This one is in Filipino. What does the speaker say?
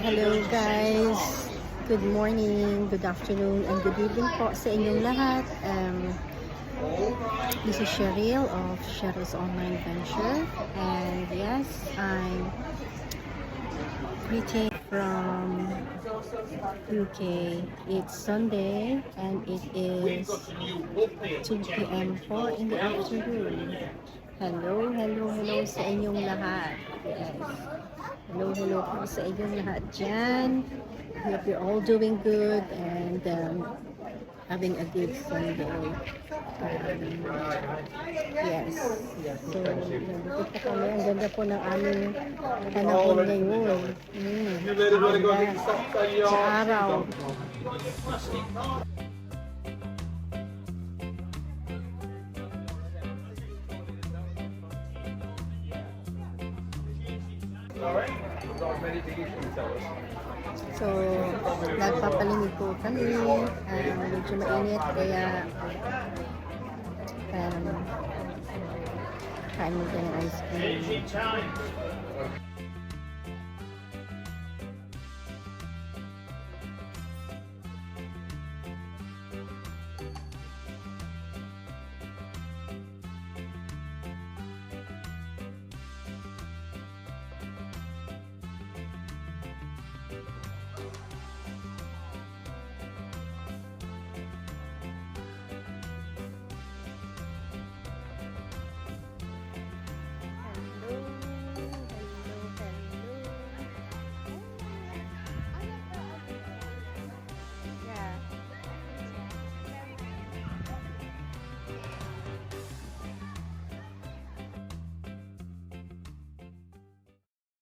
Hello guys! Good morning, good afternoon, and good evening po sa inyong lahat. This is Cheryl of Cheryl's Online Venture, and yes, I'm greeting from UK. It's Sunday and it is 2 p.m. po in the afternoon. Hello sa inyong lahat. Yes. Hello po sa inyong lahat dyan. Hope you're all doing good and having a good Sunday. Yes. So, nandito po kami. Ang ganda po ng aming panahon ngayon. Ganda sa araw. So, nagpapalimig po kami. Medyo mainit kaya kain mo ng ice cream.